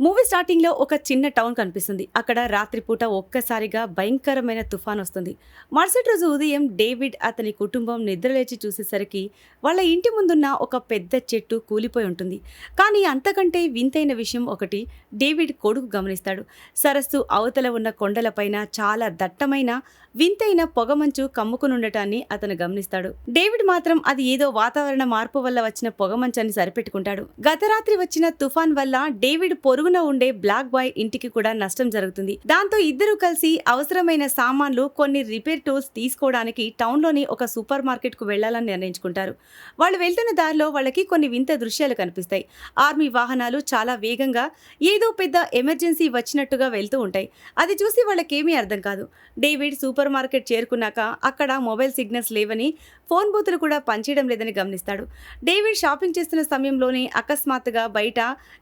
Movie స్టార్టింగ్‌లో ఒక చిన్న టౌన్ కనిపిస్తుంది. అక్కడ రాత్రిపూట ఒక్కసారిగా భయంకరమైన తుఫాన్ వస్తుంది. మరుసటి రోజు ఉదయం డేవిడ్, అతని కుటుంబం నిద్రలేచి చూసేసరికి వాళ్ళ ఇంటి ముందున్న ఒక పెద్ద చెట్టు కూలిపోయి ఉంటుంది. కానీ అంతకంటే వింతైన విషయం ఒకటి డేవిడ్ కొడుకు గమనిస్తాడు. సరస్సు అవతల ఉన్న కొండలపైన చాలా దట్టమైన వింతైన పొగమంచు కమ్ముకునుండటాన్ని అతను గమనిస్తాడు. డేవిడ్ మాత్రం అది ఏదో వాతావరణ మార్పు వల్ల వచ్చిన పొగమంచని సరిపెట్టుకుంటాడు. గత రాత్రి వచ్చిన తుఫాన్ వల్ల డేవిడ్ పొరుగున ఉండే బ్లాక్ బాయ్ ఇంటికి కూడా నష్టం జరుగుతుంది. దాంతో ఇద్దరు కలిసి అవసరమైన సామాన్లు, కొన్ని రిపేర్ టూల్స్ తీసుకోవడానికి టౌన్లోని ఒక సూపర్ మార్కెట్ కు వెళ్లాలని నిర్ణయించుకుంటారు. వాళ్ళు వెళ్తున్న దారిలో వాళ్ళకి కొన్ని వింత దృశ్యాలు కనిపిస్తాయి. ఆర్మీ వాహనాలు చాలా వేగంగా ఏదో పెద్ద ఎమర్జెన్సీ వచ్చినట్టుగా వెళ్తూ ఉంటాయి. అది చూసి వాళ్ళకేమీ అర్థం కాదు. డేవిడ్ సూపర్ మార్కెట్ చేరుకున్నాక అక్కడ మొబైల్ సిగ్నల్స్ లేవని, ఫోన్ బూతులు కూడా పనిచేయడం లేదని గమనిస్తాడు. డేవిడ్ షాపింగ్ చేస్తున్న సమయంలోనే అకస్మాత్తుగా బయట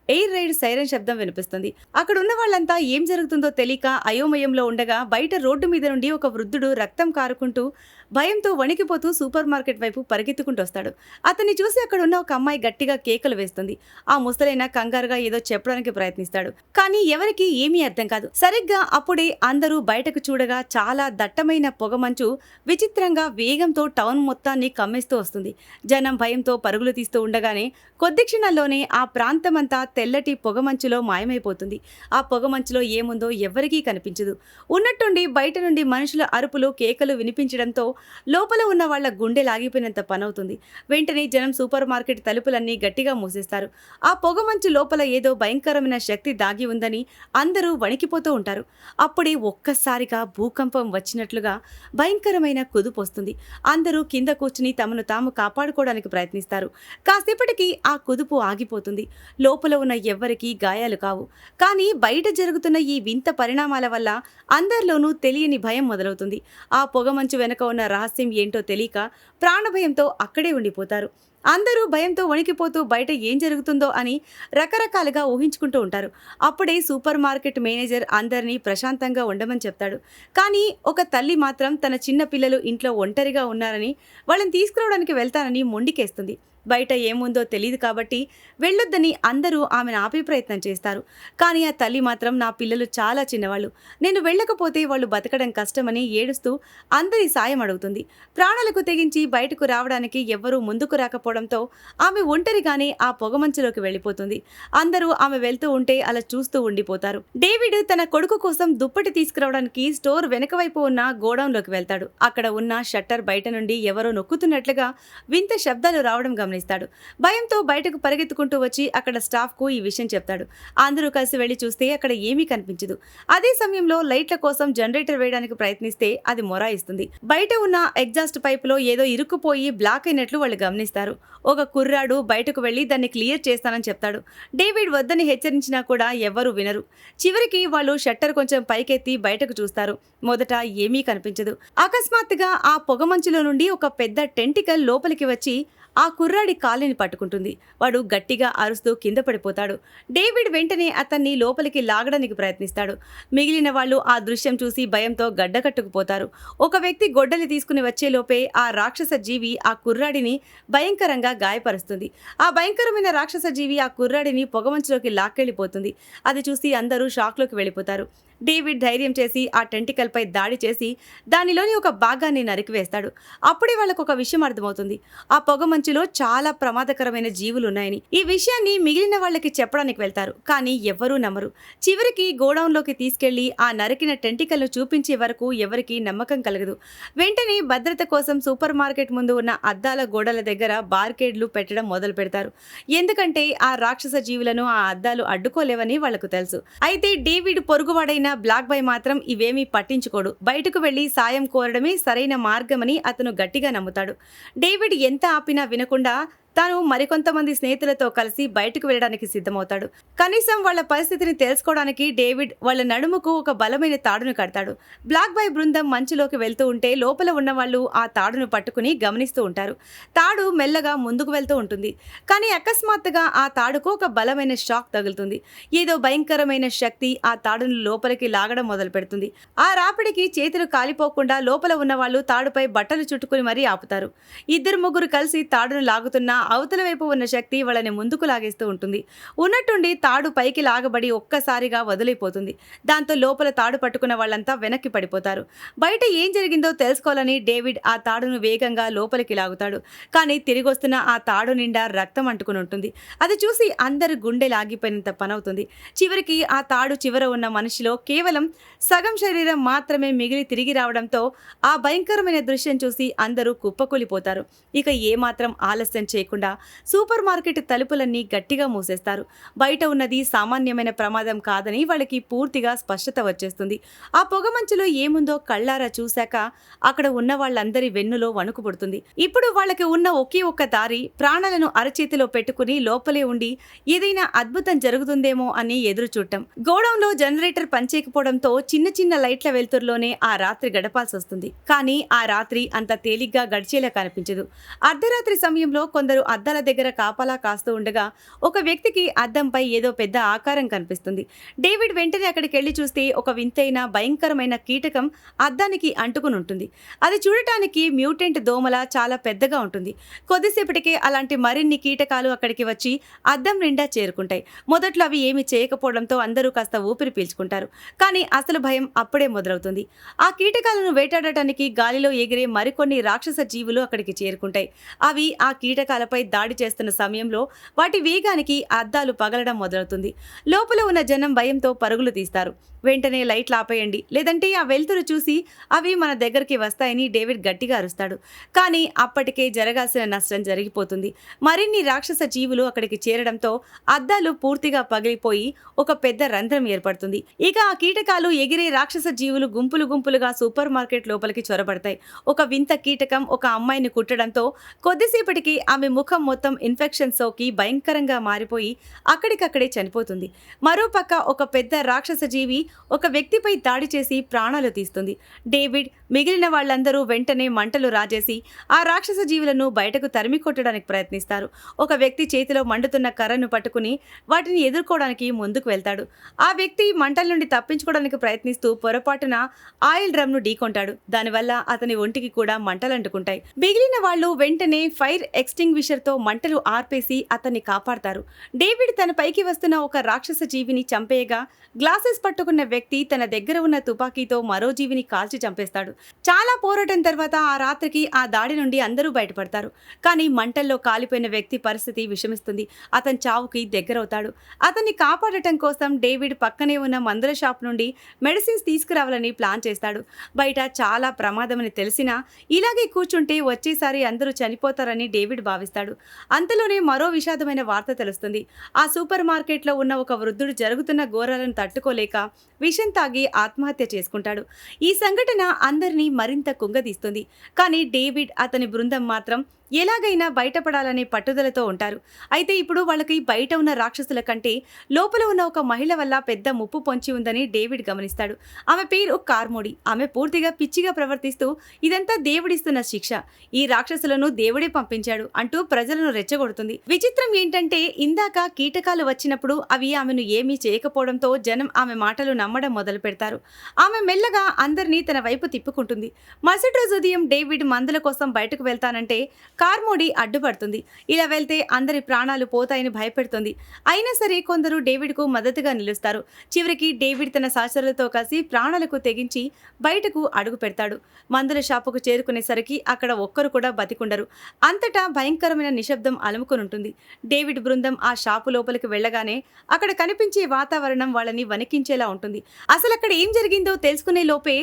ఎయిర్ రైడ్ సైరన్ శబ్దం వినిపిస్తుంది. అక్కడ ఉన్న వాళ్ళంతా ఏం జరుగుతుందో తెలియక అయోమయంలో ఉండగా బయట రోడ్డు మీద నుండి ఒక వృద్ధుడు రక్తం కారుకుంటూ భయంతో వణికిపోతూ సూపర్ మార్కెట్ వైపు పరిగెత్తుకుంటూ వస్తాడు. అతన్ని చూసి అక్కడ ఉన్న ఒక అమ్మాయి గట్టిగా కేకలు వేస్తుంది. ఆ ముసలైన కంగారుగా ఏదో చెప్పడానికి ప్రయత్నిస్తాడు. కానీ ఎవరికి ఏమీ అర్థం కాదు. సరిగ్గా అప్పుడే అందరూ బయటకు చూడగా చాలా దట్టమైన పొగమంచు విచిత్రంగా వేగంతో టౌన్ మొత్తాన్ని కమ్మేస్తూ వస్తుంది. జనం భయంతో పరుగులు తీస్తూ ఉండగానే కొద్ది క్షణాల్లోనే ఆ ప్రాంతమంతా తెల్లటి పొగమంచులో మాయమైపోతుంది. ఆ పొగమంచులో ఏముందో ఎవ్వరికీ కనిపించదు. ఉన్నట్టుండి బయట నుండి మనుషుల అరుపులు, కేకలు వినిపించడంతో లోపల ఉన్న వాళ్ల గుండె లాగిపోయినంత పనవుతుంది. వెంటనే జనం సూపర్ మార్కెట్ తలుపులన్నీ గట్టిగా మూసేస్తారు. ఆ పొగమంచు లోపల ఏదో భయంకరమైన శక్తి దాగి ఉందని అందరూ వణికిపోతూ ఉంటారు. అప్పుడే ఒక్కసారిగా భూకంపం వచ్చినట్లుగా భయంకరమైన కుదుపు వస్తుంది. అందరూ కింద కూర్చుని తమను తాము కాపాడుకోవడానికి ప్రయత్నిస్తారు. కాసేపటికి ఆ కుదుపు ఆగిపోతుంది. లోపల ఉన్న ఎవ్వరికీ గాయాలు కావు. కానీ బయట జరుగుతున్న ఈ వింత పరిణామాల వల్ల అందరిలోనూ తెలియని భయం మొదలవుతుంది. ఆ పొగమంచు వెనక ఉన్న రహస్యం ఏంటో తెలియక ప్రాణభయంతో అక్కడే ఉండిపోతారు. అందరూ భయంతో వణికిపోతూ బయట ఏం జరుగుతుందో అని రకరకాలుగా ఊహించుకుంటూ ఉంటారు. అప్పుడే సూపర్ మార్కెట్ మేనేజర్ అందరినీ ప్రశాంతంగా ఉండమని చెప్తాడు. కానీ ఒక తల్లి మాత్రం తన చిన్న పిల్లలు ఇంట్లో ఒంటరిగా ఉన్నారని, వాళ్ళని తీసుకురావడానికి వెళ్తానని మొండికేస్తుంది. బయట ఏముందో తెలియదు కాబట్టి వెళ్ళొద్దని అందరూ ఆమెను ఆపే ప్రయత్నం చేస్తారు. కానీ ఆ తల్లి మాత్రం, నా పిల్లలు చాలా చిన్నవాళ్ళు, నేను వెళ్ళకపోతే వాళ్ళు బతకడం కష్టమని ఏడుస్తూ అందరి సాయం అడుగుతుంది. ప్రాణాలకు తెగించి బయటకు రావడానికి ఎవ్వరూ ముందుకు రాకపోవడంతో ఆమె ఒంటరిగానే ఆ పొగమంచులోకి వెళ్ళిపోతుంది. అందరూ ఆమె వెళ్తూ ఉంటే అలా చూస్తూ ఉండిపోతారు. డేవిడ్ తన కొడుకు కోసం దుప్పటి తీసుకురావడానికి స్టోర్ వెనక వైపు ఉన్న గోడౌన్లోకి వెళ్తాడు. అక్కడ ఉన్న షట్టర్ బయట నుండి ఎవరో నొక్కుతున్నట్లుగా వింత శబ్దాలు రావడం గమనిస్తాడు. భయంతో బయటకు పరిగెత్తుకుంటూ వచ్చి అక్కడ స్టాఫ్ కు ఈ విషయం చెప్తాడు. అందరూ కలిసి వెళ్లి చూస్తే అక్కడ ఏమీ కనిపించదు. అదే సమయంలో లైట్ల కోసం జనరేటర్ వేయడానికి ప్రయత్నిస్తే అది మొరాయిస్తుంది. బయట ఉన్న ఎగ్జాస్ట్ పైపులో ఏదో ఇరుక్కుపోయి బ్లాక్ అయినట్లు వాళ్ళు గమనిస్తారు. ఒక కుర్రాడు బయటకు వెళ్లి దాన్ని క్లియర్ చేస్తానని చెప్తాడు. డేవిడ్ వద్దని హెచ్చరించినా కూడా ఎవ్వరూ వినరు. చివరికి వాళ్ళు షట్టర్ కొంచెం పైకెత్తి బయటకు చూస్తారు. మొదట ఏమీ కనిపించదు. అకస్మాత్తుగా ఆ పొగమంచులో నుండి ఒక పెద్ద టెంటికల్ లోపలికి వచ్చి ఆ కుర్రాడి కాలిని పట్టుకుంటుంది. వాడు గట్టిగా అరుస్తూ కింద పడిపోతాడు. డేవిడ్ వెంటనే అతన్ని లోపలికి లాగడానికి ప్రయత్నిస్తాడు. మిగిలిన వాళ్ళు ఆ దృశ్యం చూసి భయంతో గడ్డకట్టుకుపోతారు. ఒక వ్యక్తి గొడ్డలి తీసుకుని వచ్చేలోపే ఆ రాక్షస జీవి ఆ కుర్రాడిని భయంకరంగా గాయపరుస్తుంది. ఆ భయంకరమైన రాక్షస జీవి ఆ కుర్రాడిని పొగమంచులోకి లాక్కెళ్ళిపోతుంది. అది చూసి అందరూ షాక్లోకి వెళ్ళిపోతారు. డేవిడ్ ధైర్యం చేసి ఆ టెంటికల్పై దాడి చేసి దానిలోని ఒక భాగాన్ని నరికివేస్తాడు. అప్పుడే వాళ్ళకు ఒక విషయం అర్థమవుతుంది. ఆ పొగమంచులో చాలా ప్రమాదకరమైన జీవులు ఉన్నాయని. ఈ విషయాన్ని మిగిలిన వాళ్ళకి చెప్పడానికి వెళ్తారు. కానీ ఎవ్వరూ నమ్మరు. చివరికి గోడౌన్లోకి తీసుకెళ్లి ఆ నరికిన టెంటికల్ను చూపించే వరకు ఎవరికీ నమ్మకం కలగదు. వెంటనే భద్రత కోసం సూపర్ మార్కెట్ ముందు ఉన్న అద్దాల గోడల దగ్గర బార్కేడ్లు పెట్టడం మొదలు పెడతారు. ఎందుకంటే ఆ రాక్షస జీవులను ఆ అద్దాలు అడ్డుకోలేవని వాళ్లకు తెలుసు. అయితే డేవిడ్ పొరుగువాడైన బ్లాక్ బాయ్ మాత్రం ఇవేమీ పట్టించుకోడు. బయటకు వెళ్లి సాయం కోరడమే సరైన మార్గమని అతను గట్టిగా నమ్ముతాడు. డేవిడ్ ఎంత ఆపినా వినకుండా తాను మరికొంతమంది స్నేహితులతో కలిసి బయటకు వెళ్ళడానికి సిద్ధమవుతాడు. కనీసం వాళ్ళ పరిస్థితిని తెలుసుకోవడానికి డేవిడ్ వాళ్ళ నడుముకు ఒక బలమైన తాడును కడతాడు. బ్లాక్ బాయ్ బృందం మంచులోకి వెళ్తూ ఉంటే లోపల ఉన్న వాళ్ళు ఆ తాడును పట్టుకుని గమనిస్తూ ఉంటారు. తాడు మెల్లగా ముందుకు వెళ్తూ ఉంటుంది. కానీ అకస్మాత్తుగా ఆ తాడుకు ఒక బలమైన షాక్ తగులుతుంది. ఏదో భయంకరమైన శక్తి ఆ తాడును లోపలికి లాగడం మొదలు పెడుతుంది. ఆ రాపిడికి చేతులు కాలిపోకుండా లోపల ఉన్న వాళ్ళు తాడుపై బట్టలు చుట్టుకుని మరీ ఆపుతారు. ఇద్దరు ముగ్గురు కలిసి తాడును లాగుతున్నా అవతల వైపు ఉన్న శక్తి వాళ్ళని ముందుకు లాగేస్తూ ఉంటుంది. ఉన్నట్టుండి తాడు పైకి లాగబడి ఒక్కసారిగా వదిలిపోతుంది. దాంతో లోపల తాడు పట్టుకున్న వాళ్ళంతా వెనక్కి పడిపోతారు. బయట ఏం జరిగిందో తెలుసుకోవాలని డేవిడ్ ఆ తాడును వేగంగా లోపలికి లాగుతాడు. కానీ తిరిగొస్తున్న ఆ తాడు నిండా రక్తం అంటుకుని ఉంటుంది. అది చూసి అందరు గుండె లాగిపోయినంత పనవుతుంది. చివరికి ఆ తాడు చివర ఉన్న మనిషిలో కేవలం సగం శరీరం మాత్రమే మిగిలి తిరిగి రావడంతో ఆ భయంకరమైన దృశ్యం చూసి అందరూ కుప్పకూలిపోతారు. ఇక ఏమాత్రం ఆలస్యం చేయకుండా సూపర్ మార్కెట్ తలుపులన్నీ గట్టిగా మూసేస్తారు. బయట ఉన్నది సామాన్యమైన ప్రమాదం కాదని వాళ్ళకి పూర్తిగా స్పష్టత వచ్చేస్తుంది. ఆ పొగమంచులో ఏముందో కళ్ళారా చూశాక అక్కడ ఉన్న వాళ్ళందరి వెన్నులో వణుకు పుడుతుంది. ఇప్పుడు వాళ్ళకి ఉన్న ఒకే ఒక్క దారి ప్రాణాలను అరచేతిలో పెట్టుకుని లోపలే ఉండి ఏదైనా అద్భుతం జరుగుతుందేమో అని ఎదురు చూడటం. గోడౌన్లో జనరేటర్ పనిచేయకపోవడంతో చిన్న చిన్న లైట్ల వెలుతురులోనే ఆ రాత్రి గడపాల్సి వస్తుంది. కానీ ఆ రాత్రి అంత తేలిగ్గా గడిచేలా కనిపించదు. అర్ధరాత్రి సమయంలో కొందరు అద్దాల దగ్గర కాపలా కాస్తూ ఉండగా ఒక వ్యక్తికి అద్దంపై ఏదో పెద్ద ఆకారం కనిపిస్తుంది. డేవిడ్ వెంటనే అక్కడికి వెళ్లి చూస్తే ఒక వింతైన భయంకరమైన కీటకం అద్దానికి అంటుకుని ఉంటుంది. అది చూడటానికి మ్యూటెంట్ దోమలా చాలా పెద్దగా ఉంటుంది. కొద్దిసేపటికే అలాంటి మరిన్ని కీటకాలు అక్కడికి వచ్చి అద్దం నిండా చేరుకుంటాయి. మొదట్లో అవి ఏమీ చేయకపోవడంతో అందరూ కాస్త ఊపిరి పీల్చుకుంటారు. కానీ అసలు భయం అప్పుడే మొదలవుతుంది. ఆ కీటకాలను వేటాడటానికి గాలిలో ఎగిరే మరికొన్ని రాక్షస జీవులు అక్కడికి చేరుకుంటాయి. అవి ఆ కీటకాలపై దాడి చేస్తున్న సమయంలో వాటి వేగానికి అద్దాలు పగలడం మొదలవుతుంది. లోపల ఉన్న జనం భయంతో పరుగులు తీస్తారు. వెంటనే లైట్లు ఆపేయండి, లేదంటే ఆ వెలుతురు చూసి అవి మన దగ్గరికి వస్తాయని డేవిడ్ గట్టిగా అరుస్తాడు. కానీ అప్పటికే జరగాల్సిన నష్టం జరిగిపోతుంది. మరిన్ని రాక్షస జీవులు అక్కడికి చేరడంతో అద్దాలు పూర్తిగా పగిలిపోయి ఒక పెద్ద రంధ్రం ఏర్పడుతుంది. ఇక ఆ కీటకాలు ఎగిరే రాక్షస జీవులు గుంపులు గుంపులుగా సూపర్ మార్కెట్ లోపలికి చొరబడతాయి. ఒక వింత కీటకం ఒక అమ్మాయిని కుట్టడంతో కొద్దిసేపటికి ఆమె ముఖం మొత్తం ఇన్ఫెక్షన్ సోకి భయంకరంగా మారిపోయి అక్కడికక్కడే చనిపోతుంది. మరోపక్క ఒక పెద్ద రాక్షస జీవి ఒక వ్యక్తిపై దాడి చేసి ప్రాణాలు తీస్తుంది. డేవిడ్ మిగిలిన వాళ్ళందరూ వెంటనే మంటలు రాజేసి ఆ రాక్షస జీవులను బయటకు తరిమి కొట్టడానికి ప్రయత్నిస్తారు. ఒక వ్యక్తి చేతిలో మండుతున్న కర్రను పట్టుకుని వాటిని ఎదుర్కోవడానికి ముందుకు వెళ్తాడు. ఆ వ్యక్తి మంటల నుండి తప్పించుకోవడానికి ప్రయత్నిస్తూ పొరపాటున ఆయిల్ డ్రమ్ను ఢీకొంటాడు. దానివల్ల అతని ఒంటికి కూడా మంటలు అంటుకుంటాయి. మిగిలిన వాళ్ళు వెంటనే ఫైర్ ఎక్స్టింగ్విషర్తో మంటలు ఆర్పేసి అతన్ని కాపాడతారు. డేవిడ్ తన పైకి వస్తున్న ఒక రాక్షస జీవిని చంపేయగా గ్లాసెస్ పట్టుకున్న వ్యక్తి తన దగ్గర ఉన్న తుపాకీతో మరో జీవిని కాల్చి చంపేస్తాడు. చాలా పోరాటం తర్వాత ఆ రాత్రికి ఆ దాడి నుండి అందరూ బయటపడతారు. కానీ మంటల్లో కాలిపోయిన వ్యక్తి పరిస్థితి విషమిస్తుంది. అతని చావుకి దగ్గరవుతాడు. అతన్ని కాపాడటం కోసం డేవిడ్ పక్కనే ఉన్న మందుల షాప్ నుండి మెడిసిన్స్ తీసుకురావాలని ప్లాన్ చేస్తాడు. బయట చాలా ప్రమాదమని తెలిసినా ఇలాగే కూర్చుంటే వచ్చేసారి అందరూ చనిపోతారని డేవిడ్ భావిస్తాడు. అంతలోనే మరో విషాదమైన వార్త తెలుస్తుంది. ఆ సూపర్ మార్కెట్లో ఉన్న ఒక వృద్ధుడు జరుగుతున్న ఘోరాలను తట్టుకోలేక విషం తాగి ఆత్మహత్య చేసుకుంటాడు. ఈ సంఘటన అందరినీ మరింత కుంగదీస్తుంది. కానీ డేవిడ్ అతని బృందం మాత్రం ఎలాగైనా బయటపడాలనే పట్టుదలతో ఉంటారు. అయితే ఇప్పుడు వాళ్ళకి బయట ఉన్న రాక్షసుల కంటే లోపల ఉన్న ఒక మహిళ వల్ల పెద్ద ముప్పు పొంచి ఉందని డేవిడ్ గమనిస్తాడు. ఆమె పేరు కార్మోడి. ఆమె పూర్తిగా పిచ్చిగా ప్రవర్తిస్తూ ఇదంతా దేవుడిస్తున్న శిక్ష, ఈ రాక్షసులను దేవుడే పంపించాడు అంటూ ప్రజలను రెచ్చగొడుతుంది. విచిత్రం ఏంటంటే ఇందాక కీటకాలు వచ్చినప్పుడు అవి ఆమెను ఏమీ చేయకపోవడంతో జనం ఆమె మాటలు నమ్మడం మొదలు పెడతారు. ఆమె మెల్లగా అందరినీ తన వైపు తిప్పుకుంటుంది. మరుసటి రోజు ఉదయం డేవిడ్ మందుల కోసం బయటకు వెళ్తానంటే కార్మోడి అడ్డుపడుతుంది. ఇలా వెళ్తే అందరి ప్రాణాలు పోతాయని భయపెడుతుంది. అయినా సరే కొందరు డేవిడ్కు మద్దతుగా నిలుస్తారు. చివరికి డేవిడ్ తన సహచరులతో కలిసి ప్రాణాలకు తెగించి బయటకు అడుగు పెడతాడు. మందుల షాపుకు చేరుకునేసరికి అక్కడ ఒక్కరు కూడా బతికుండరు. అంతటా భయంకరమైన నిశ్శబ్దం అలుముకునుంటుంది. డేవిడ్ బృందం ఆ షాపు లోపలికి వెళ్లగానే అక్కడ కనిపించే వాతావరణం వాళ్ళని వణికించేలా ఉంటుంది. అసలు అక్కడ ఏం జరిగిందో తెలుసుకునే లోపే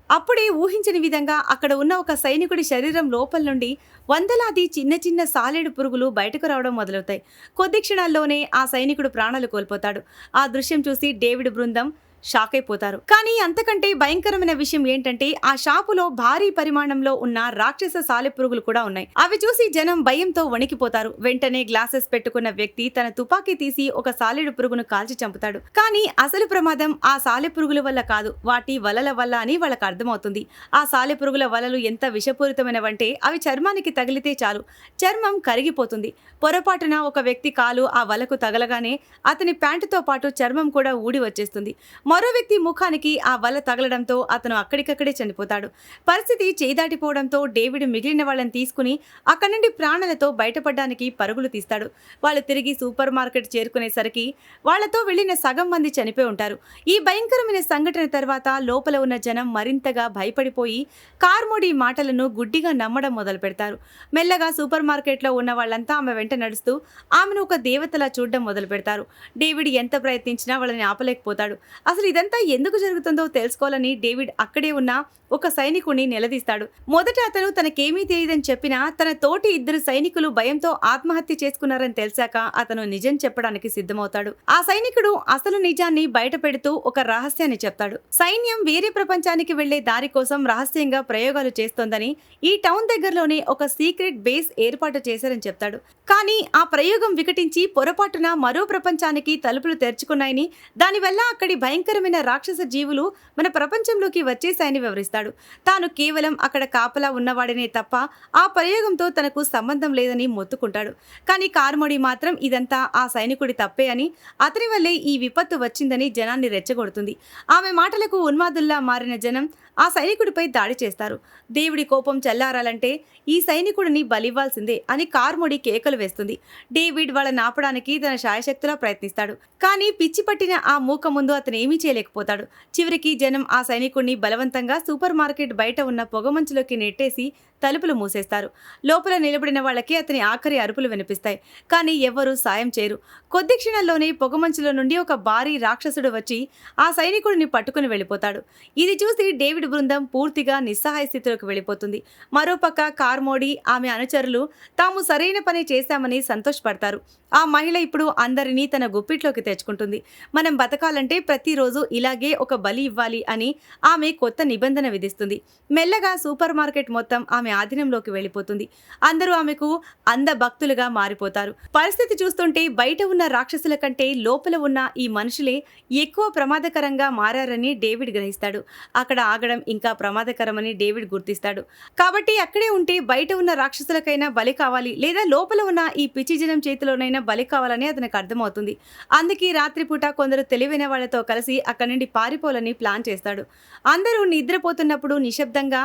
అప్పుడే ఊహించని విధంగా అక్కడ ఉన్న ఒక సైనికుడి శరీరం లోపల నుండి వందలాది చిన్న చిన్న సాలెడు పురుగులు బయటకు రావడం మొదలవుతాయి. కొద్ది క్షణాల్లోనే ఆ సైనికుడు ప్రాణాలు కోల్పోతాడు. ఆ దృశ్యం చూసి డేవిడ్ బృందం షాక్ అయిపోతారు. కానీ అంతకంటే భయంకరమైన విషయం ఏంటంటే ఆ షాపులో భారీ పరిమాణంలో ఉన్న రాక్షస సాలెపురుగులు కూడా ఉన్నాయి. అవి చూసి జనం భయంతో వణికిపోతారు. వెంటనే గ్లాసెస్ పెట్టుకున్న వ్యక్తి తన తుపాకీ తీసి ఒక సాలెడు పురుగును కాల్చి చంపుతాడు. కానీ అసలు ప్రమాదం ఆ సాలెపురుగుల వల్ల కాదు, వాటి వలల వల్ల అని వాళ్ళకి అర్థమవుతుంది. ఆ సాలెపురుగుల వలలు ఎంత విషపూరితమైనవంటే అవి చర్మానికి తగిలితే చాలు చర్మం కరిగిపోతుంది. పొరపాటున ఒక వ్యక్తి కాలు ఆ వలకు తగలగానే అతని ప్యాంటుతో పాటు చర్మం కూడా ఊడి వచ్చేస్తుంది. మరో వ్యక్తి ముఖానికి ఆ వల తగలడంతో అతను అక్కడికక్కడే చనిపోతాడు. పరిస్థితి చేదాటిపోవడంతో డేవిడ్ మిగిలిన వాళ్ళని తీసుకుని అక్కడి నుండి ప్రాణాలతో బయటపడడానికి పరుగులు తీస్తాడు. వాళ్ళు తిరిగి సూపర్ మార్కెట్ చేరుకునేసరికి వాళ్లతో వెళ్లిన సగం మంది చనిపోయి ఉంటారు. ఈ భయంకరమైన సంఘటన తర్వాత లోపల ఉన్న జనం మరింతగా భయపడిపోయి కార్మోడీ మాటలను గుడ్డిగా నమ్మడం మొదలు పెడతారు. మెల్లగా సూపర్ మార్కెట్లో ఉన్న వాళ్ళంతా ఆమె వెంట నడుస్తూ ఆమెను ఒక దేవతలా చూడడం మొదలు పెడతారు. డేవిడ్ ఎంత ప్రయత్నించినా వాళ్ళని ఆపలేకపోతాడు. అసలు ఇదంతా ఎందుకు జరుగుతుందో తెలుసుకోవాలని డేవిడ్ అక్కడే ఉన్న ఒక సైనికుడిని నిలదీస్తాడు. మొదట అతను తనకేమీ తెలియదని చెప్పినా తన తోటి 2 సైనికులు భయంతో ఆత్మహత్య చేసుకున్నారని తెలిసాక అతను నిజం చెప్పడానికి సిద్ధమవుతాడు. ఆ సైనికుడు అసలు నిజాన్ని బయట పెడుతూ ఒక రహస్యాన్ని చెప్తాడు. సైన్యం వేరే ప్రపంచానికి వెళ్లే దారి కోసం రహస్యంగా ప్రయోగాలు చేస్తోందని, ఈ టౌన్ దగ్గరలోనే ఒక సీక్రెట్ బేస్ ఏర్పాటు చేశారని చెప్తాడు. కానీ ఆ ప్రయోగం వికటించి పొరపాటున మరో ప్రపంచానికి తలుపులు తెరుచుకున్నాయని, దానివల్ల అక్కడి భయంకరమైన రాక్షస జీవులు మన ప్రపంచంలోకి వచ్చేశాయని వివరిస్తాడు. తాను కేవలం అక్కడ కాపలా ఉన్నవాడనే తప్ప ఆ ప్రయోగంతో తనకు సంబంధం లేదని మొత్తుకుంటాడు. కానీ కార్మోడీ మాత్రం ఇదంతా ఆ సైనికుడి తప్పే అని, అతని వల్లే ఈ విపత్తు వచ్చిందని జనాన్ని రెచ్చగొడుతుంది. ఆమె మాటలకు ఉన్మాదుల్లా మారిన జనం ఆ సైనికుడిపై దాడి చేస్తారు. దేవుడి కోపం చల్లారాలంటే ఈ సైనికుడిని బలివ్వాల్సిందే అని కార్మోడీ కేకలు వేస్తుంది. డేవిడ్ వాళ్ళని ఆపడానికి తన శాయశక్తులా ప్రయత్నిస్తాడు. కానీ పిచ్చి పట్టిన ఆ మూక ముందు అతను ఏమీ చేయలేకపోతాడు. చివరికి జనం ఆ సైనికుడిని బలవంతంగా సూపర్ మార్కెట్ బయట ఉన్న పొగమంచులోకి నెట్టేసి తలుపులు మూసేస్తారు. లోపల నిలబడిన వాళ్ళకి అతని ఆఖరి అరుపులు వినిపిస్తాయి. కానీ ఎవ్వరూ సాయం చేయరు. కొద్ది క్షణాల్లోనే పొగమంచులో నుండి ఒక భారీ రాక్షసుడు వచ్చి ఆ సైనికుడిని పట్టుకుని వెళ్ళిపోతాడు. ఇది చూసి డేవిడ్ బృందం పూర్తిగా నిస్సహాయ స్థితిలోకి వెళ్ళిపోతుంది. మరోపక్క కార్మోడీ ఆమె అనుచరులు తాము సరైన పని చేశామని సంతోషపడతారు. ఆ మహిళ ఇప్పుడు అందరినీ తన గుప్పిట్లోకి తెచ్చుకుంటుంది. మనం బతకాలంటే ప్రతిరోజు ఇలాగే ఒక బలి ఇవ్వాలి అని ఆమె కొత్త నిబంధన విధిస్తుంది. మెల్లగా సూపర్ మార్కెట్ మొత్తం ఆమె ఆధీనంలోకి వెళ్ళిపోతుంది. అందరూ ఆమెకు అంధ భక్తులుగా మారిపోతారు. పరిస్థితి చూస్తుంటే బయట ఉన్న రాక్షసుల కంటే లోపల ఉన్న ఈ మనుషులే ఎక్కువ ప్రమాదకరంగా మారారని డేవిడ్ గ్రహిస్తాడు. అక్కడ ఆగడం ఇంకా ప్రమాదకరమని డేవిడ్ గుర్తిస్తాడు. కాబట్టి అక్కడే ఉంటే బయట ఉన్న రాక్షసులకైనా బలి కావాలి, లేదా లోపల ఉన్న ఈ పిచ్చి జనం చేతిలోనైనా బలి కావాలని అతనికి అర్థమవుతుంది. అందుకే రాత్రిపూట కొందరు తెలివైన వాళ్లతో కలిసి అక్కడి నుండి పారిపోవాలని ప్లాన్ చేస్తాడు. అందరూ నిద్రపోతున్నప్పుడు నిశ్శబ్దంగా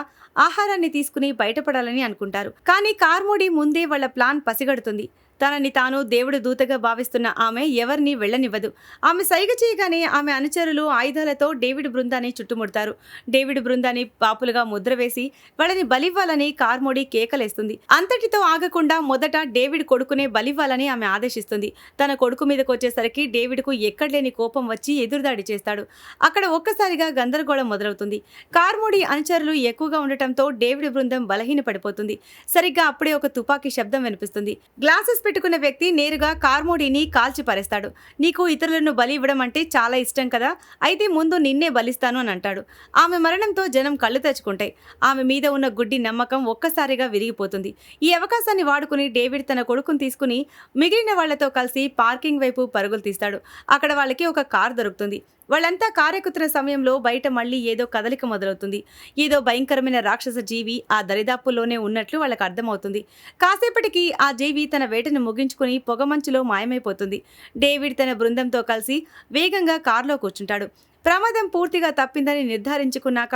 ఆహారాన్ని తీసుకుని బయటపడాలని అనుకుంటారు. కానీ కార్మోడీ ముందే వాళ్ళ ప్లాన్ పసిగడుతుంది. తనని తాను దేవుడు దూతగా భావిస్తున్న ఆమె ఎవరిని వెళ్లనివ్వదు. ఆమె సైగ చేయగానే ఆమె అనుచరులు ఆయుధాలతో డేవిడ్ బృందాన్ని చుట్టుముడతారు. డేవిడ్ బృందాన్ని పాపులుగా ముద్ర వేసి వాళ్ళని బలివ్వాలని కార్మోడీ కేకలేస్తుంది. అంతటితో ఆగకుండా మొదట డేవిడ్ కొడుకునే బలివ్వాలని ఆమె ఆదేశిస్తుంది. తన కొడుకు మీదకి వచ్చేసరికి డేవిడ్కు ఎక్కడలేని కోపం వచ్చి ఎదురుదాడి చేస్తాడు. అక్కడ ఒక్కసారిగా గందరగోళం మొదలవుతుంది. కార్మోడీ అనుచరులు ఎక్కువగా ఉండటంతో డేవిడ్ బృందం బలహీన పడిపోతుంది. సరిగ్గా అప్పుడే ఒక తుపాకీ శబ్దం వినిపిస్తుంది. గ్లాసెస్ పెట్టుకున్న వ్యక్తి నేరుగా కార్మోడీని కాల్చి పారేస్తాడు. నీకు ఇతరులను బలి ఇవ్వడం అంటే చాలా ఇష్టం కదా, అయితే ముందు నిన్నే బలిస్తాను అని అంటాడు. ఆమె మరణంతో జనం కళ్ళు తెచ్చుకుంటాయి. ఆమె మీద ఉన్న గుడ్డి నమ్మకం ఒక్కసారిగా విరిగిపోతుంది. ఈ అవకాశాన్ని వాడుకుని డేవిడ్ తన కొడుకుని తీసుకుని మిగిలిన వాళ్లతో కలిసి పార్కింగ్ వైపు పరుగులు తీస్తాడు. అక్కడ వాళ్ళకి ఒక కార్ దొరుకుతుంది. వాళ్ళంతా కారెక్కుతున్న సమయంలో బయట మళ్ళీ ఏదో కదలిక మొదలవుతుంది. ఏదో భయంకరమైన రాక్షస జీవి ఆ దరిదాపుల్లోనే ఉన్నట్లు వాళ్ళకి అర్థమవుతుంది. కాసేపటికి ఆ జీవి తన వేటను ముగించుకుని పొగమంచులో మాయమైపోతుంది. డేవిడ్ తన బృందంతో కలిసి వేగంగా కారులో కూర్చుంటాడు. ప్రమాదం పూర్తిగా తప్పిందని నిర్ధారించుకున్నాక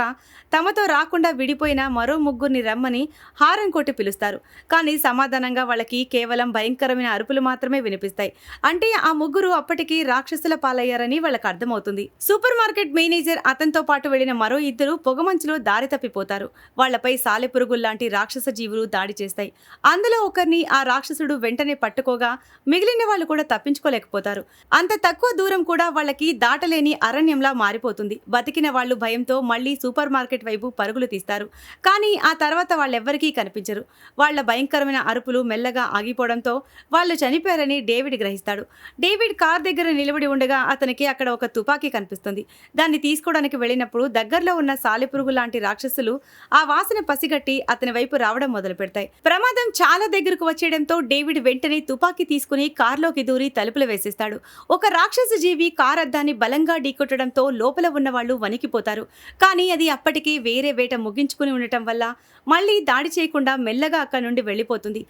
తమతో రాకుండా విడిపోయిన మరో ముగ్గురిని రమ్మని హారన్ కొట్టి పిలుస్తారు. కానీ సమాధానంగా వాళ్ళకి కేవలం భయంకరమైన అరుపులు మాత్రమే వినిపిస్తాయి. అంటే ఆ ముగ్గురు అప్పటికి రాక్షసుల పాలయ్యారని వాళ్ళకి అర్థమవుతుంది. సూపర్ మార్కెట్ మేనేజర్ అతనితో పాటు వెళ్లిన మరో 2 పొగమంచులో దారి తప్పిపోతారు. వాళ్లపై సాలెపురుగుల్లాంటి రాక్షస జీవులు దాడి చేస్తాయి. అందులో ఒకరిని ఆ రాక్షసుడు వెంటనే పట్టుకోగా మిగిలిన వాళ్ళు కూడా తప్పించుకోలేకపోతారు. అంత తక్కువ దూరం కూడా వాళ్ళకి దాటలేని అరణ్యంలా మారిపోతుంది. బతికిన వాళ్ళు భయంతో మళ్లీ సూపర్ మార్కెట్ వైపు పరుగులు తీస్తారు. కానీ ఆ తర్వాత వాళ్ళెవ్వరికీ కనిపించరు. వాళ్ల భయంకరమైన అరుపులు మెల్లగా ఆగిపోవడంతో వాళ్ళు చనిపోయారని డేవిడ్ గ్రహిస్తాడు. డేవిడ్ కార్ దగ్గర నిలబడి ఉండగా అతనికి అక్కడ ఒక తుపాకీ కనిపిస్తుంది. దాన్ని తీసుకోవడానికి వెళ్ళినప్పుడు దగ్గరలో ఉన్న సాలెపురుగు లాంటి రాక్షసులు ఆ వాసన పసిగట్టి అతని వైపు రావడం మొదలు పెడతాయి. ప్రమాదం చాలా దగ్గరకు వచ్చేయడంతో డేవిడ్ వెంటనే తుపాకీ తీసుకుని కార్లోకి దూరి తలుపులు వేసేస్తాడు. ఒక రాక్షస జీవి కార్ అద్దాన్ని బలంగా ఢీకొట్టడంతో లోపల ఉన్న వాళ్ళు వణికిపోతారు. కానీ అది అప్పటికే వేరే వేట ముగించుకుని ఉండటం వల్ల మళ్ళీ దాడి చేయకుండా మెల్లగా అక్కడి నుండి వెళ్ళిపోతుంది.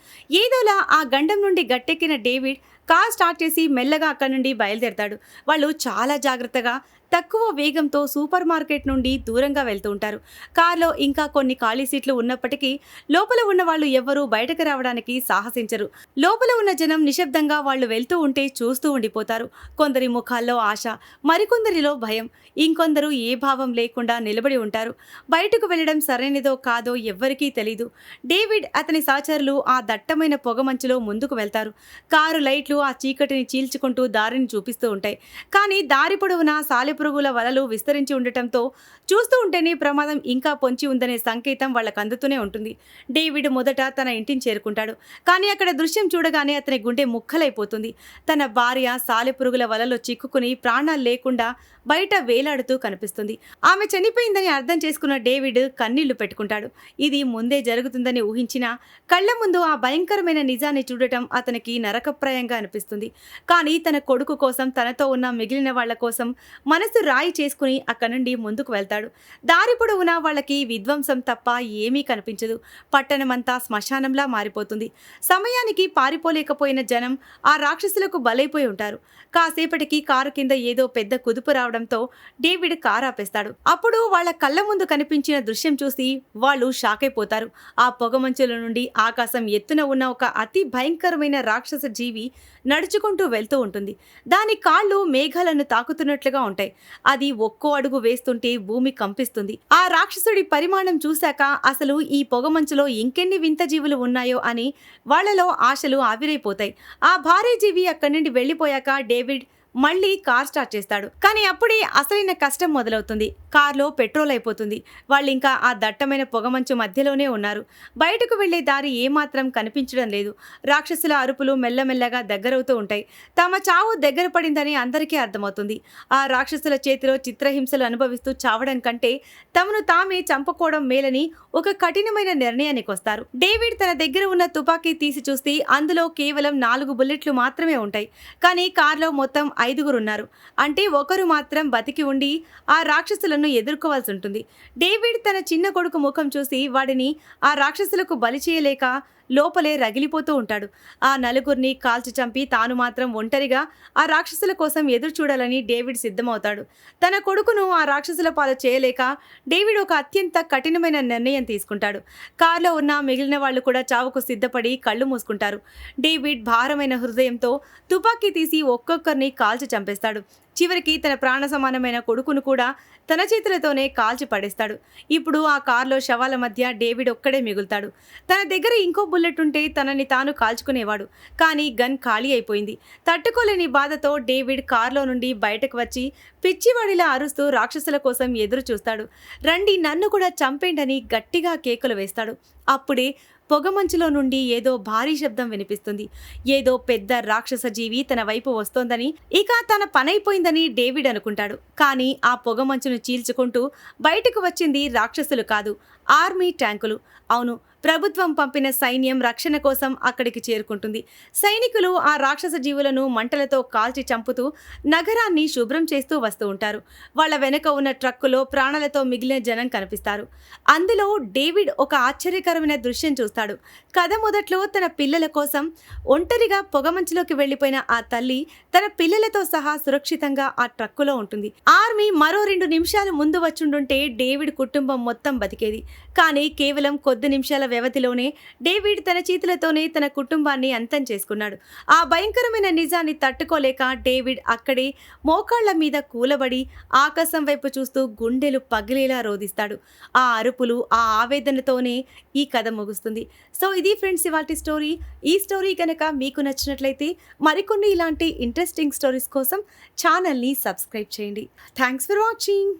ఏదోలా ఆ గండం నుండి గట్టెక్కిన డేవిడ్ కార్ స్టార్ట్ చేసి మెల్లగా అక్కడి నుండి బయలుదేరతాడు. వాళ్ళు చాలా జాగ్రత్తగా తక్కువ వేగంతో సూపర్ మార్కెట్ నుండి దూరంగా వెళ్తూ ఉంటారు. కార్లో ఇంకా కొన్ని ఖాళీ సీట్లు ఉన్నప్పటికీ లోపల ఉన్న వాళ్ళు ఎవ్వరూ బయటకు రావడానికి సాహసించరు. లోపల ఉన్న జనం నిశ్శబ్దంగా వాళ్ళు వెళ్తూ ఉంటే చూస్తూ ఉండిపోతారు. కొందరి ముఖాల్లో ఆశ, మరికొందరిలో భయం, ఇంకొందరు ఏ భావం లేకుండా నిలబడి ఉంటారు. బయటకు వెళ్లడం సరైనదో కాదో ఎవ్వరికీ తెలీదు. డేవిడ్ అతని సహచరులు ఆ దట్టమైన పొగమంచులో ముందుకు వెళ్తారు. కారు లైట్లు ఆ చీకటిని చీల్చుకుంటూ దారిని చూపిస్తూ ఉంటాయి. కానీ దారి పొడవునా సాలెపురుగుల వలలు విస్తరించి ఉండటంతో చూస్తూ ఉంటేనే ప్రమాదం ఇంకా పొంచి ఉందనే సంకేతం వాళ్ళకు అందుతూనే ఉంటుంది. డేవిడ్ మొదట తన ఇంటిని చేరుకుంటాడు. కానీ అక్కడ దృశ్యం చూడగానే అతని గుండె ముక్కలైపోతుంది. తన భార్య సాలెపురుగుల వలలో చిక్కుకుని ప్రాణాలు లేకుండా బయట వేలాడుతూ కనిపిస్తుంది. ఆమె చనిపోయిందని అర్థం చేసుకున్న డేవిడ్ కన్నీళ్లు పెట్టుకుంటాడు. ఇది ముందే జరుగుతుందని ఊహించినా కళ్ల ముందు ఆ భయంకరమైన నిజాన్ని చూడటం అతనికి నరకప్రాయంగా అనిపిస్తుంది. కానీ తన కొడుకు కోసం, తనతో ఉన్న మిగిలిన వాళ్ల కోసం మనసు రాయి చేసుకుని అక్కడి నుండి ముందుకు వెళ్తాడు. దారి పొడవునా వాళ్ళకి విధ్వంసం తప్ప ఏమీ కనిపించదు. పట్టణమంతా శ్మశానంలా మారిపోతుంది. సమయానికి పారిపోలేకపోయిన జనం ఆ రాక్షసులకు బలైపోయి ఉంటారు. కాసేపటికి కారు కింద ఏదో పెద్ద కుదుపు రావడంతో డేవిడ్ కారు ఆపేస్తాడు. అప్పుడు వాళ్ళ కళ్ళ ముందు కనిపించిన దృశ్యం చూసి వాళ్ళు షాక్ అయిపోతారు. ఆ పొగమంచుల నుండి ఆకాశం ఎత్తున ఉన్న ఒక అతి భయంకరమైన రాక్షస జీవి నడుచుకుంటూ వెళ్తూ ఉంటుంది. దాని కాళ్ళు మేఘాలను తాకుతున్నట్లుగా ఉంటాయి. అది ఒక్కో అడుగు వేస్తుంటే భూమి కంపిస్తుంది. ఆ రాక్షసుడి పరిమాణం చూశాక అసలు ఈ పొగమంచులో ఇంకెన్ని వింత జీవులు ఉన్నాయో అని వాళ్లలో ఆశలు ఆవిరైపోతాయి. ఆ భారీ జీవి అక్కడి నుండి వెళ్లిపోయాక డేవిడ్ మళ్ళీ కార్ స్టార్ట్ చేస్తాడు. కానీ అప్పుడే అసలైన కష్టం మొదలవుతుంది. కార్లో పెట్రోల్ అయిపోతుంది. వాళ్ళు ఇంకా ఆ దట్టమైన పొగమంచు మధ్యలోనే ఉన్నారు. బయటకు వెళ్లే దారి ఏమాత్రం కనిపించడం లేదు. రాక్షసుల అరుపులు మెల్లమెల్లగా దగ్గరవుతూ ఉంటాయి. తమ చావు దగ్గర పడిందని అందరికీ అర్థమవుతుంది. ఆ రాక్షసుల చేతిలో చిత్రహింసలు అనుభవిస్తూ చావడం కంటే తమను తామే చంపుకోవడం మేలని ఒక కఠినమైన నిర్ణయానికి వస్తారు. డేవిడ్ తన దగ్గర ఉన్న తుపాకీ తీసి చూస్తే అందులో కేవలం 4 బుల్లెట్లు మాత్రమే ఉంటాయి. కానీ కార్లో మొత్తం 5 ఉన్నారు. అంటే ఒకరు మాత్రం బతికి ఉండి ఆ రాక్షసులను ఎదుర్కోవాల్సి ఉంటుంది. డేవిడ్ తన చిన్న కొడుకు ముఖం చూసి వాడిని ఆ రాక్షసులకు బలి చేయలేక లోపలే రగిలిపోతూ ఉంటాడు. ఆ 4 కాల్చి చంపి తాను మాత్రం ఒంటరిగా ఆ రాక్షసుల కోసం ఎదురు చూడాలని డేవిడ్ సిద్ధమవుతాడు. తన కొడుకును ఆ రాక్షసుల పాలు చేయలేక డేవిడ్ ఒక అత్యంత కఠినమైన నిర్ణయం తీసుకుంటాడు. కారులో ఉన్న మిగిలిన వాళ్ళు కూడా చావుకు సిద్ధపడి కళ్ళు మూసుకుంటారు. డేవిడ్ భారమైన హృదయంతో తుపాకీ తీసి ఒక్కొక్కరిని కాల్చి చంపేస్తాడు. చివరికి తన ప్రాణ సమానమైన కొడుకును కూడా తన చేతులతోనే కాల్చి పడేస్తాడు. ఇప్పుడు ఆ కారులో శవాల మధ్య డేవిడ్ ఒక్కడే మిగులుతాడు. తన దగ్గర ఇంకో బుల్లెట్ ఉంటే తనని తాను కాల్చుకునేవాడు. కానీ గన్ ఖాళీ అయిపోయింది. తట్టుకోలేని బాధతో డేవిడ్ కారులో నుండి బయటకు వచ్చి పిచ్చివాడిలా అరుస్తూ రాక్షసుల కోసం ఎదురు చూస్తాడు. రండి, నన్ను కూడా చంపేండని గట్టిగా కేకలు వేస్తాడు. అప్పుడే పొగమంచులో నుండి ఏదో భారీ శబ్దం వినిపిస్తుంది. ఏదో పెద్ద రాక్షస జీవి తన వైపు వస్తోందని, ఇక తన పనైపోయిందని డేవిడ్ అనుకుంటాడు. కానీ ఆ పొగమంచును చీల్చుకుంటూ బయటకు వచ్చింది రాక్షసులు కాదు, ఆర్మీ ట్యాంకులు. అవును, ప్రభుత్వం పంపిన సైన్యం రక్షణ కోసం అక్కడికి చేరుకుంటుంది. సైనికులు ఆ రాక్షస జీవులను మంటలతో కాల్చి చంపుతూ నగరాన్ని శుభ్రం చేస్తూ వస్తూ ఉంటారు. వాళ్ళ వెనక ఉన్న ట్రక్కులో ప్రాణాలతో మిగిలిన జనం కనిపిస్తారు. అందులో డేవిడ్ ఒక ఆశ్చర్యకరమైన దృశ్యం చూస్తాడు. కథ మొదట్లో తన పిల్లల కోసం ఒంటరిగా పొగమంచులోకి వెళ్లిపోయిన ఆ తల్లి తన పిల్లలతో సహా సురక్షితంగా ఆ ట్రక్కులో ఉంటుంది. ఆర్మీ మరో 2 నిమిషాలు ముందు వచ్చుండుంటే డేవిడ్ కుటుంబం మొత్తం బతికేది. కానీ కేవలం కొద్ది నిమిషాల వ్యవధిలోనే డేవిడ్ తన చేతులతోనే తన కుటుంబాన్ని అంతం చేసుకున్నాడు. ఆ భయంకరమైన నిజాన్ని తట్టుకోలేక డేవిడ్ అక్కడే మోకాళ్ల మీద కూలబడి ఆకాశం వైపు చూస్తూ గుండెలు పగిలేలా రోదిస్తాడు. ఆ అరుపులు, ఆ ఆవేదనతోనే ఈ కథ ముగుస్తుంది. సో ఇది ఫ్రెండ్స్ ఇవాల్టి స్టోరీ. ఈ స్టోరీ కనుక మీకు నచ్చినట్లయితే మరికొన్ని ఇలాంటి ఇంట్రెస్టింగ్ స్టోరీస్ కోసం ఛానల్ని సబ్స్క్రైబ్ చేయండి. Thanks for watching.